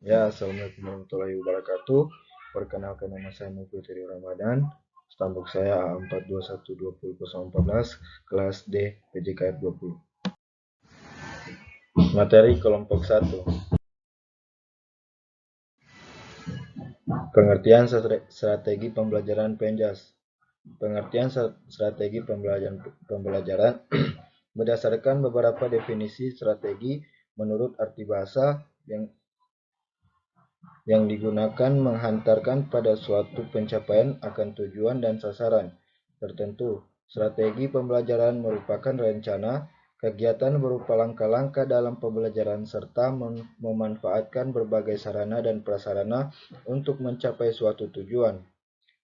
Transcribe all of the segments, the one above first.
Ya, assalamualaikum warahmatullahi wabarakatuh. Perkenalkan, nama saya Mufitri Ramadan. Stambuk saya A42120014, kelas D, PJKF 20. Materi kelompok 1. Pengertian strategi pembelajaran Penjas. Pengertian strategi pembelajaran berdasarkan beberapa definisi strategi menurut arti bahasa yang digunakan menghantarkan pada suatu pencapaian akan tujuan dan sasaran tertentu. Strategi pembelajaran merupakan rencana kegiatan berupa langkah-langkah dalam pembelajaran serta memanfaatkan berbagai sarana dan prasarana untuk mencapai suatu tujuan.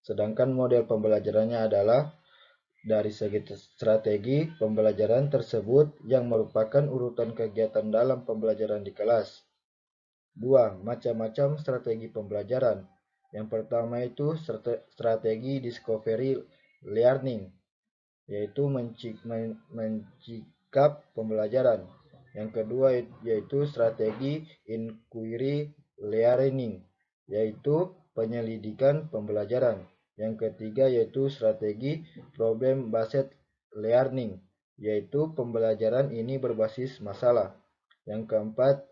Sedangkan model pembelajarannya adalah dari segi strategi pembelajaran tersebut yang merupakan urutan kegiatan dalam pembelajaran di kelas. 2. Macam-macam strategi pembelajaran. Yang pertama itu strategi discovery learning, yaitu mencikap pembelajaran. Yang kedua yaitu strategi inquiry learning, yaitu penyelidikan pembelajaran. Yang ketiga yaitu strategi problem based learning, yaitu pembelajaran ini berbasis masalah. Yang keempat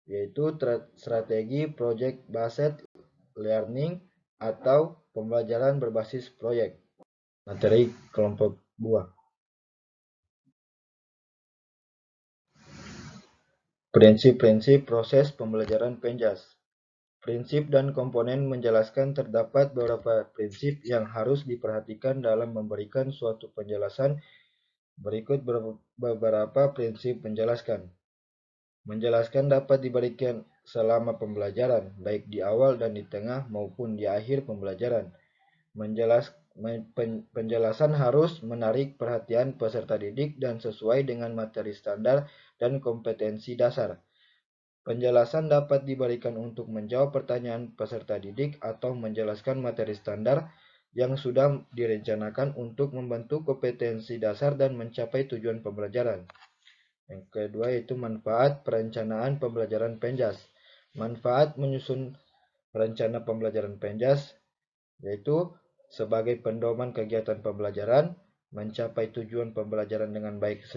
yaitu strategi project based learning atau pembelajaran berbasis proyek. Materi kelompok 2. Prinsip-prinsip proses pembelajaran Penjas. Prinsip dan komponen menjelaskan terdapat beberapa prinsip yang harus diperhatikan dalam memberikan suatu penjelasan. Berikut beberapa prinsip menjelaskan. Menjelaskan dapat diberikan selama pembelajaran, baik di awal dan di tengah maupun di akhir pembelajaran. Penjelasan harus menarik perhatian peserta didik dan sesuai dengan materi standar dan kompetensi dasar. Penjelasan dapat diberikan untuk menjawab pertanyaan peserta didik atau menjelaskan materi standar yang sudah direncanakan untuk membentuk kompetensi dasar dan mencapai tujuan pembelajaran. Yang kedua yaitu manfaat perencanaan pembelajaran Penjas. Manfaat menyusun rencana pembelajaran Penjas yaitu sebagai pendoman kegiatan pembelajaran, mencapai tujuan pembelajaran dengan baik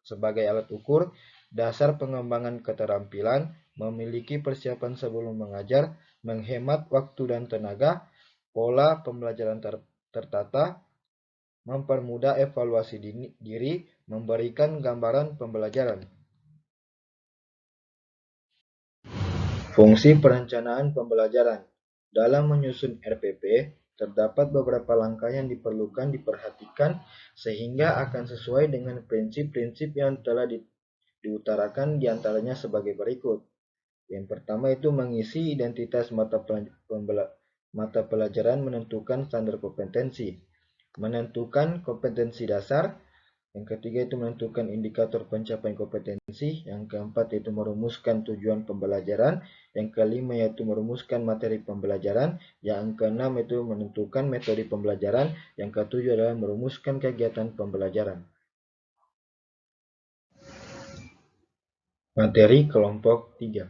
sebagai alat ukur, dasar pengembangan keterampilan, memiliki persiapan sebelum mengajar, menghemat waktu dan tenaga, pola pembelajaran tertata, mempermudah evaluasi diri, memberikan gambaran pembelajaran. Fungsi perencanaan pembelajaran. Dalam menyusun RPP, terdapat beberapa langkah yang diperhatikan sehingga akan sesuai dengan prinsip-prinsip yang telah diutarakan diantaranya sebagai berikut. Yang pertama itu mengisi identitas mata pelajaran, menentukan standar kompetensi, menentukan kompetensi dasar. Yang ketiga itu menentukan indikator pencapaian kompetensi. Yang keempat yaitu merumuskan tujuan pembelajaran. Yang kelima yaitu merumuskan materi pembelajaran. Yang keenam itu menentukan metode pembelajaran. Yang ketujuh adalah merumuskan kegiatan pembelajaran. Materi kelompok 3.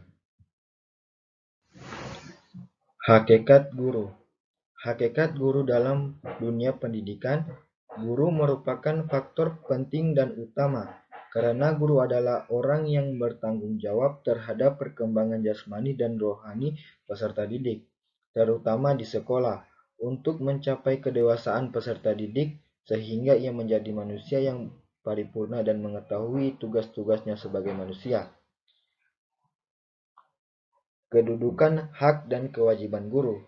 Hakikat guru. Hakikat guru dalam dunia pendidikan. Guru merupakan faktor penting dan utama karena guru adalah orang yang bertanggung jawab terhadap perkembangan jasmani dan rohani peserta didik, terutama di sekolah, untuk mencapai kedewasaan peserta didik sehingga ia menjadi manusia yang paripurna dan mengetahui tugas-tugasnya sebagai manusia. Kedudukan, hak, dan kewajiban guru.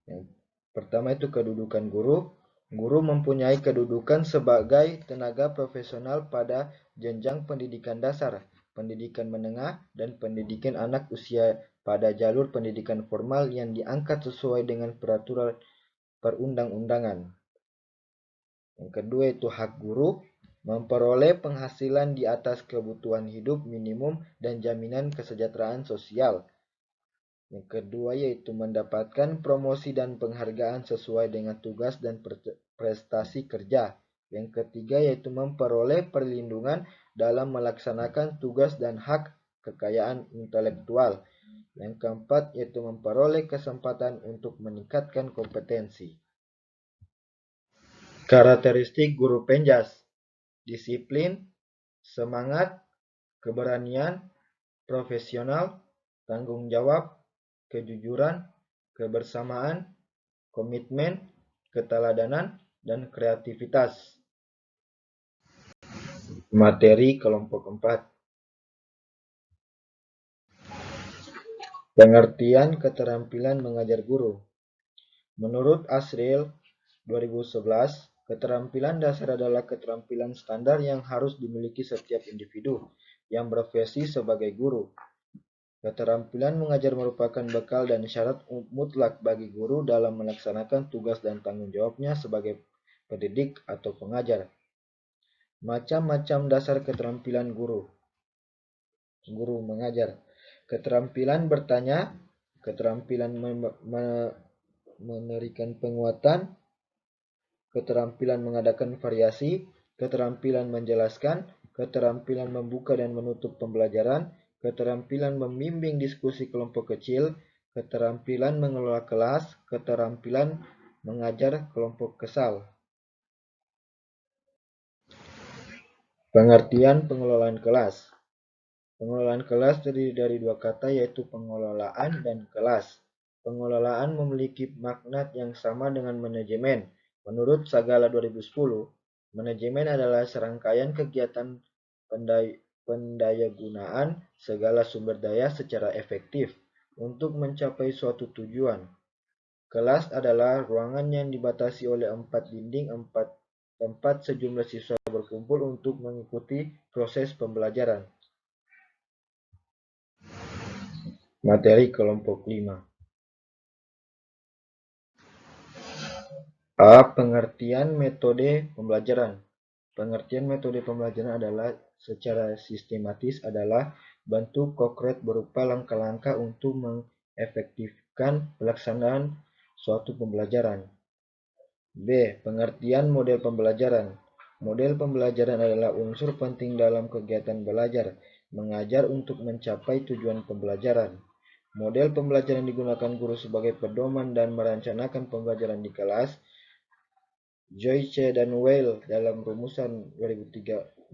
Yang pertama itu kedudukan guru. Guru mempunyai kedudukan sebagai tenaga profesional pada jenjang pendidikan dasar, pendidikan menengah, dan pendidikan anak usia pada jalur pendidikan formal yang diangkat sesuai dengan peraturan perundang-undangan. Yang kedua itu hak guru, memperoleh penghasilan di atas kebutuhan hidup minimum dan jaminan kesejahteraan sosial. Yang kedua yaitu mendapatkan promosi dan penghargaan sesuai dengan tugas dan prestasi kerja. Yang ketiga yaitu memperoleh perlindungan dalam melaksanakan tugas dan hak kekayaan intelektual. Yang keempat yaitu memperoleh kesempatan untuk meningkatkan kompetensi. Karakteristik guru penjas: disiplin, semangat, keberanian, profesional, tanggung jawab, kejujuran, kebersamaan, komitmen, keteladanan, dan kreativitas. Materi kelompok 4. Pengertian keterampilan mengajar guru. Menurut Asril 2011, keterampilan dasar adalah keterampilan standar yang harus dimiliki setiap individu yang berprofesi sebagai guru. Keterampilan mengajar merupakan bekal dan syarat mutlak bagi guru dalam melaksanakan tugas dan tanggung jawabnya sebagai pendidik atau pengajar. Macam-macam dasar keterampilan guru. Guru mengajar. Keterampilan bertanya, keterampilan memberikan penguatan, keterampilan mengadakan variasi, keterampilan menjelaskan, keterampilan membuka dan menutup pembelajaran, keterampilan membimbing diskusi kelompok kecil, keterampilan mengelola kelas, keterampilan mengajar kelompok kesal. Pengertian pengelolaan kelas. Pengelolaan kelas terdiri dari dua kata yaitu pengelolaan dan kelas. Pengelolaan memiliki makna yang sama dengan manajemen. Menurut Sagala 2010, manajemen adalah serangkaian kegiatan pendayagunaan segala sumber daya secara efektif untuk mencapai suatu tujuan. Kelas adalah ruangan yang dibatasi oleh 4 dinding, 4 tempat sejumlah siswa berkumpul untuk mengikuti proses pembelajaran. Materi kelompok 5. A. Pengertian metode pembelajaran. Pengertian metode pembelajaran adalah secara sistematis adalah bentuk konkret berupa langkah-langkah untuk mengefektifkan pelaksanaan suatu pembelajaran. B. Pengertian model pembelajaran. Model pembelajaran adalah unsur penting dalam kegiatan belajar, mengajar untuk mencapai tujuan pembelajaran. Model pembelajaran digunakan guru sebagai pedoman dan merencanakan pembelajaran di kelas. Joyce dan Weil dalam rumusan 2012-133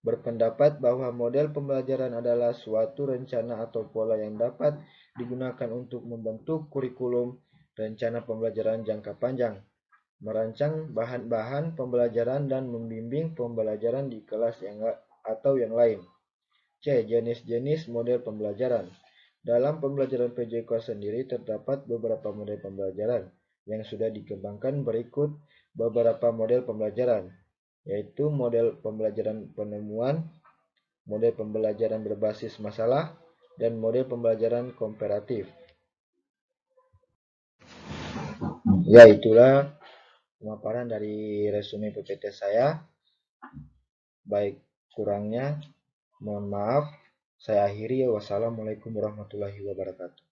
berpendapat bahwa model pembelajaran adalah suatu rencana atau pola yang dapat digunakan untuk membentuk kurikulum, rencana pembelajaran jangka panjang, merancang bahan-bahan pembelajaran dan membimbing pembelajaran di kelas atau yang lain. C. Jenis-jenis model pembelajaran. Dalam pembelajaran PJK sendiri terdapat beberapa model pembelajaran yang sudah dikembangkan. Berikut beberapa model pembelajaran, yaitu model pembelajaran penemuan, model pembelajaran berbasis masalah, dan model pembelajaran komparatif. Ya, itulah pemaparan dari resume PPT saya. Baik kurangnya mohon maaf. Saya akhiri. Wassalamualaikum warahmatullahi wabarakatuh.